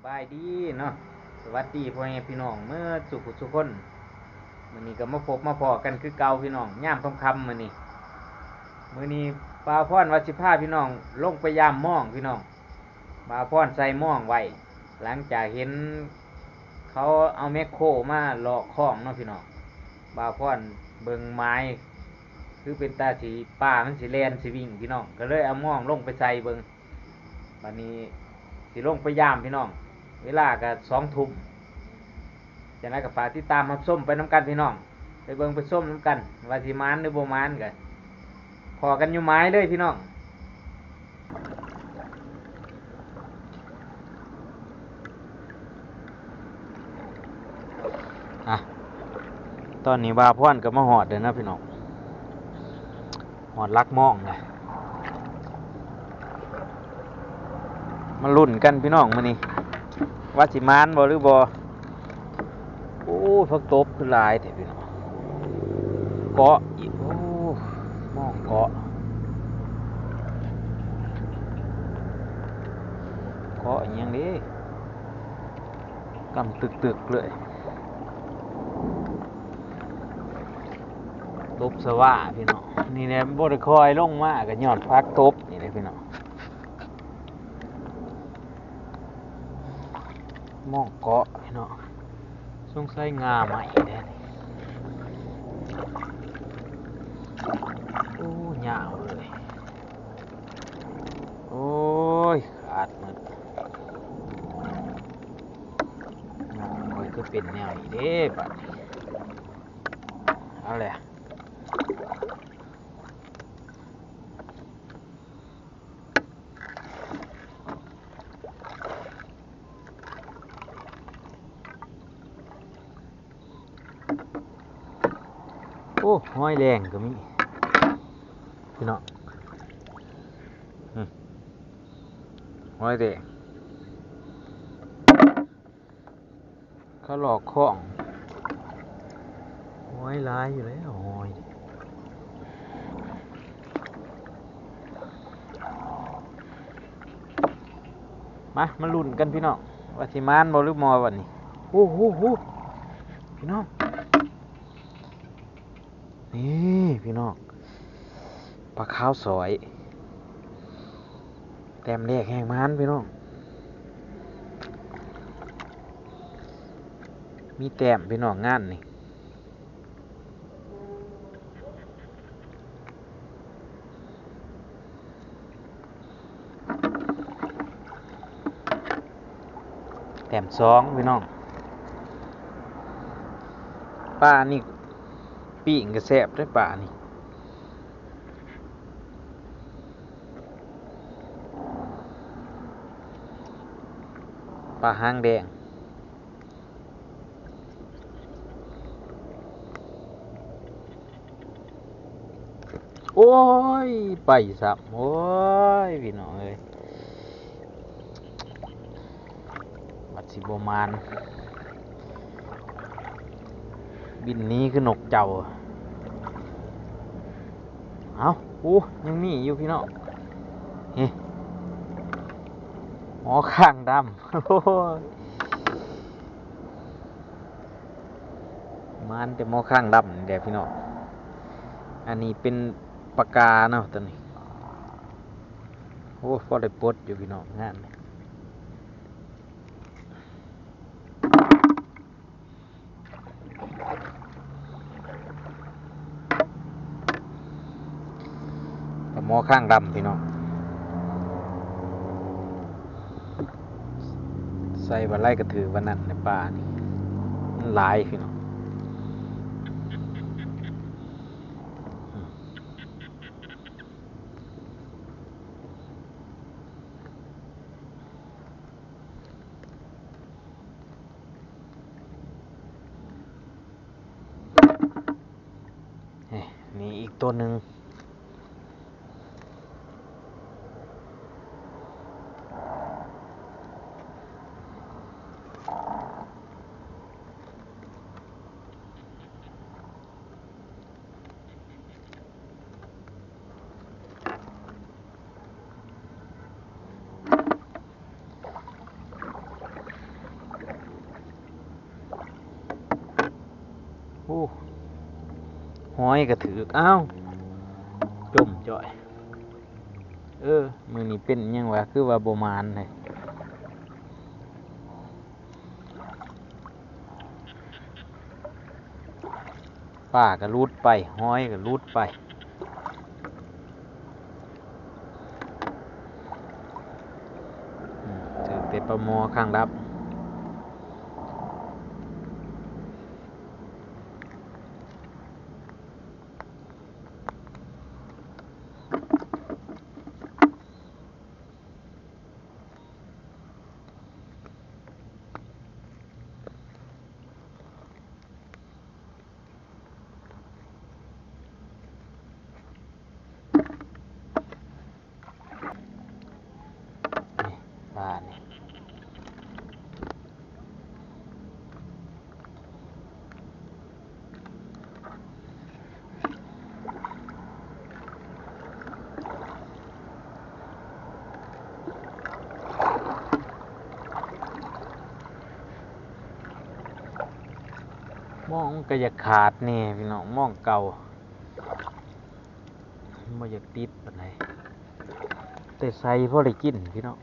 บายดีเนาะสวัสดีพ่อแม่พี่น้องเมื่อสุขคนมื้อนี้ก็มาพบมาพอกันคือเก่าพี่น้องยามค่ำๆมื้อนี้บ่าวพรว่าสิพาพี่น้องลงไปยามม่องพี่น้องบ่าวพรใส่ม่องไว้หลังจากเห็นเขาเอาแมคโครมาลอกคลองเนาะพี่น้องบ่าวพรเบิ่งไม้คือเป็นตาสีป่ามันสิแล่นสิวิ่งพี่น้องก็เลยเอาม่องลงไปใส่เบิ่งบัดนี้สิลงไปยามพี่น้องเวลาก็20:00นจากนั้นก็ฝากติดตามรับชมไปน้ำกันพี่น้องไปเบิ่งไปส้มน้ำกันว่าสิมานหรือบ่มานกันพอกันอยู่ไม้เลยพี่น้องตอนนี้บ่าวพรก็มาหอดเลยนะพี่น้องหอดลักม่องนะมาลุ้นกันพี่น้องมื้อนี้ว่าสิมานบ่หรือบ่โอ้พักตบคือหลายแท้พี่น้องเกาะอีกโอ้ม่องเกาะอีหยังดิกำตึกเลยตบสว่าพี่น้องนี่แหละบ่ได้คอยลงมาก็ย้อนพักตบนี่แหละพี่น้องม่องเกาะพี่น้องสงสัยงาใหม่แท้นี่โอ้ยาวเลยโอ้ยขาดหมดโอ้ยคือเป็นแนวนี้เด้บัดนี้เอาแหละโอ้ห้อยแรงก็มีพี่น้องห้อยแดงเขาหลอกของห้อยร้ายอยู่แล้วห้อยมาลุ้นกันพี่น้องว่าสิมานบ่หรือมอวันนี้โอ้โหพี่น้องนี่พี่น้องปลาขาวสอยแต้มแรกแห่งมานพี่น้องมีแต้มพี่น้องงานนี่แต้ม2พี่น้องปลานี่ปิ้งก็แซ่บด้วยปลานี่ปลาหางแดงโอ้ยไปสับโอ้ยพี่น้องเอ้ยบัดสิบ่มานบินนี้คือนกเจ้าเอายังมีอยู่พี่น้องเฮ้หมอข้างดำโอ้ยมันแต่หมอข้างดำนี่แหละพี่น้องอันนี้เป็นปากกาเนาะตัวนี้โอ้พอได้ปลดอยู่พี่น้องงานหมอข้างดำพี่น้องใส่วันไล่กระถือวันนั้นในป่านี่มันหลายพี่น้องนี่อีกตัวหนึ่ง อ้ห้อยกระถืออ้าวจมจ่อยมือนี้เป็นยังวะคือว่าโบมานเลยป้าก็รูดไปห้อยก็รูดไปถือเป็นประมอข้างรับป้านี่มองก็อยากขาดนี่พี่น้องมองเก่าไม่อยากติดปานใดแต่ใส่พอได้กินพี่น้อง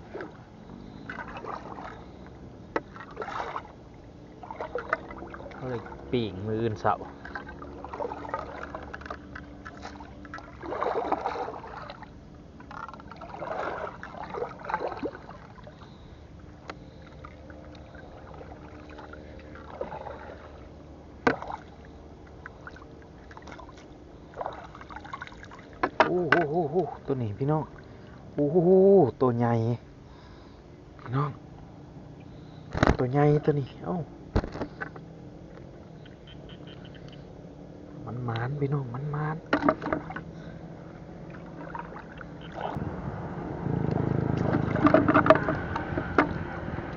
พอได้ปีกมืออื่นเสาโอ้โหตัวนี้พี่น้องโอ้โหตัวใหญ่พี่น้องตัวใหญ่ตัวนี้เอ้ามันมานพี่น้องมันมาน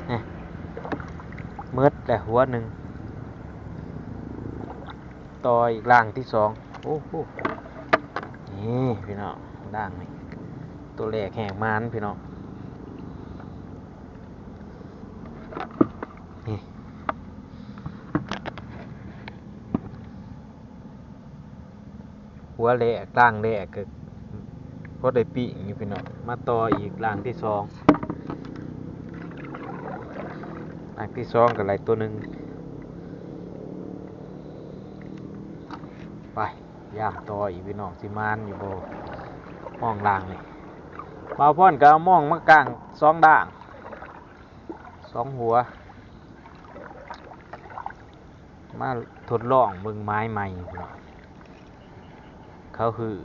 เนี่ยเมิดแต่หัวหนึ่งต่ออีกล่างที่สองโอ้โหนี่พี่น้องด่างนี่ตัวแรกแหกมันพี่น้องนี่หัวแรกด่างแรกก็พอได้ปีกนี่พี่น้องมาต่ออีกล่างที่สองล่างที่สองก็ไหลตัวหนึ่งไปย่ามต่ออีกพี่น้องสิมานอยู่โบมองล่างนี่บ่าวพ่อนก็เอามองมากลางสองด่างสองหัวมาทดลองเบิ่งไม้ใหม่เขาคือ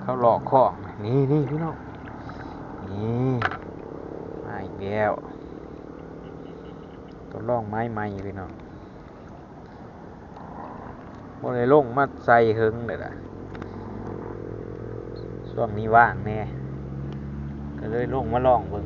เขาหลอกข้องนี่พี่น้องนี่มาอีกแล้วทดลองไม้ใหม่พี่น้องบ่ได้ลงมาใส่หึงเลยล่ะช่วงนี้ว่างแน่ก็เลยลงมาลองเบิ่ง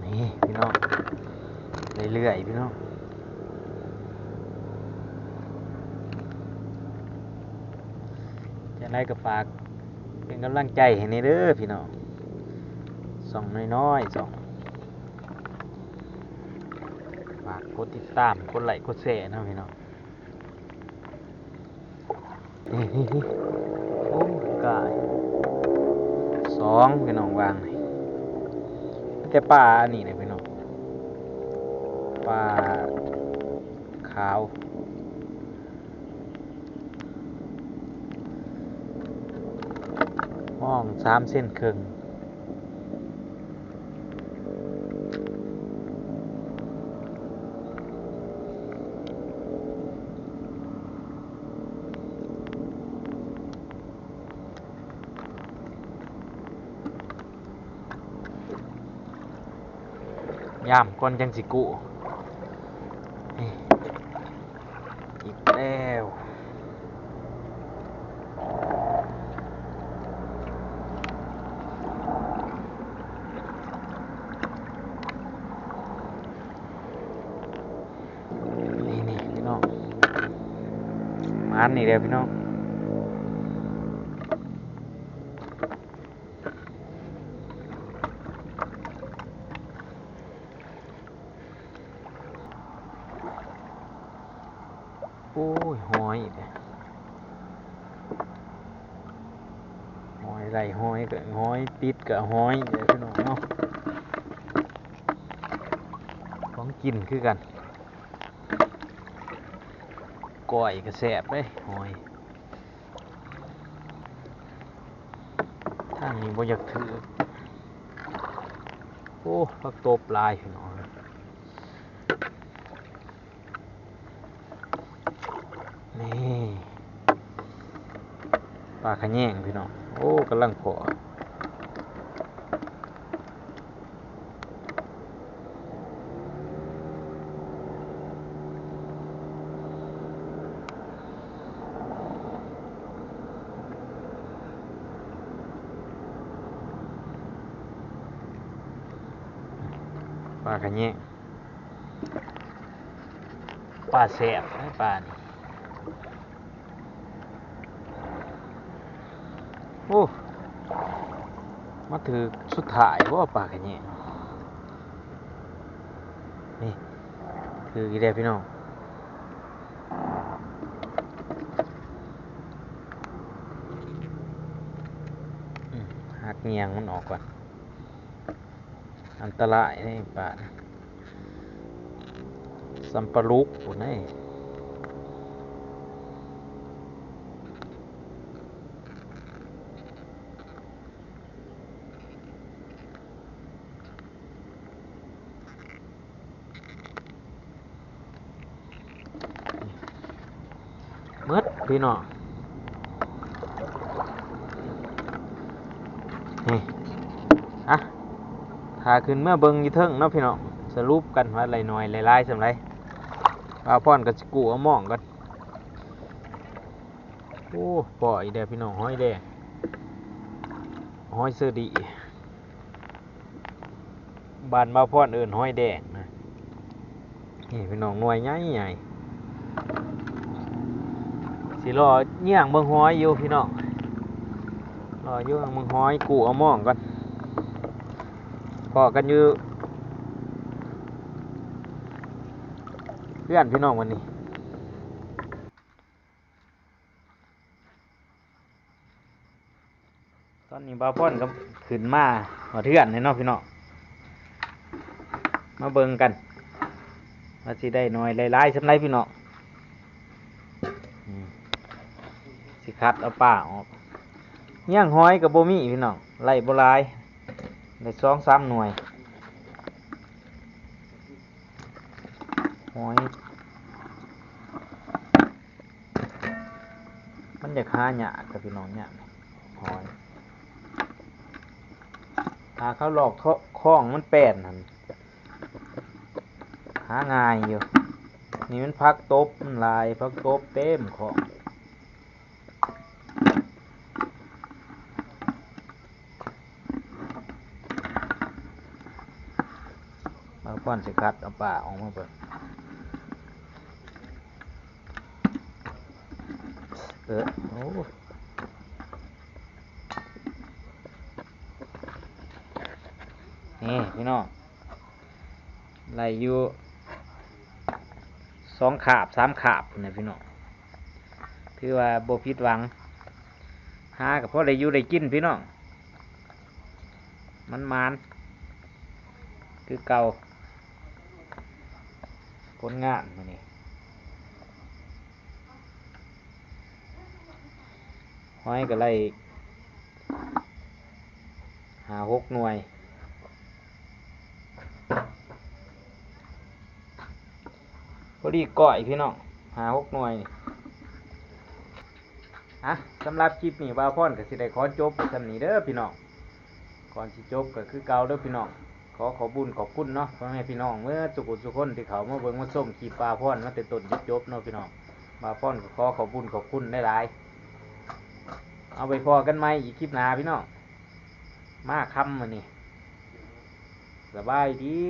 นี่พี่น้องเรื่อยๆพี่น้องจะได้ก็ฝากเป็นกำลังใจให้นี่เด้อพี่น้องส่องน้อยๆส่องฝากกดติดตามกดไลค์กดแชร์นะพี่น้องนี่โอ้กายสองพี่น้องวางนี่แต่ปลาอันนี้เลยพี่น้องปลาขาวห้อง3 เส้นครึ่งยามก่อนจังสิกุอีกแล้วนี่พี่น้องม มานี่เด้อพี่น้องโอ้ยหอยอีกแล้วหอยไหลหอยกับหอยติดกับหอยเด้อพี่น้องเนาะของกินคือกันก้อยก็แซ่บเด้หอยทางนี้บ่อยากถือโอ้ผักตบลายพี่น้องนี่ปลาขะแยงพี่น้องโอ้กำลังพอปลาขะแยงปลาแซ่บนะปลานี่โอ้มาถือสุดท้ายว่าปลาขะแยงนี่คือกี่เดียพี่น้องหักเงียงมันออกก่อนอันตรายนี่ปลาสัมปะลุกปุ่นนี่มืดพี่น้องนี่อ่ะถ้าขึ้นเมื่อเบิ่งอยู่เทิงเนาะพี่น้องสรุปกันว่าไรหน่อยไรลายสำไรปลาพ่อนกับสกูเอาหม่องกันโอ้ปล่อยเด้อพี่น้องห้อยแดงห้อยเสื้อดีบานมาพ่อนเอิ้นห้อยแดงนะนี่พี่น้องหน่วยใหญ่ใหญ่สิรอเงี้ยงเบิ่งห้อยอยู่พี่น้องรออยู่เบิ่งห้อยกูเอาหม่องกันพอกันอยู่เพื่อนพี่น้องวันนี้ตอนนี้บาพ่อนก็ขึ้นมาเทือนให้น้องพี่น้องมาเบิ่งกันว่าสิได้หน่อยหลายๆสำไรพี่น้องสิคัดเอาป่าออกย่างห้อยกับโบมี่พี่น้องไล่โบรายได้2-3 หน่วยห้อยมันอยากหาหยากับพี่น้องเนี่ยห้อยหาเขาหลอกคล้องมันแป้นนั่นหาง่ายอยู่นี่มันพักตบมันลายพักตบเต็มของเอาก้อนสิคัดเอาป่าออกมาเปิดโอ้นี่พี่น้องไหลอยู่2 ขาบ 3 ขาบนะพี่น้องถือว่าบ่ผิดหวังหากับพ่อได้อยู่ได้กินพี่น้องมันคือเก่าผลงานมื้อนี้ห้อยก็ไล่5-6 หน่วยพอดีก้อยพี่น้อง5-6 หน่วยสำหรับคลิปนี้บ่าวพรก็สิได้ขอจบสำนี้เด้อพี่น้องก่อนสิจบก็คือเก่าเด้อพี่น้องขอบุญขอบคุณเนาะพ่อแม่พี่น้องเมื่อสุขคนที่เขามาเบิ่งมาส้มคลิปบ่าวพรมาแต่ต้นจบเนาะพี่น้องบ่าวพรก็ขอบุญขอบคุณหลายๆเอาไปพอกันใหม่อีกคลิปหน้าพี่น้องมาค่ำมื้อนี้สบายดี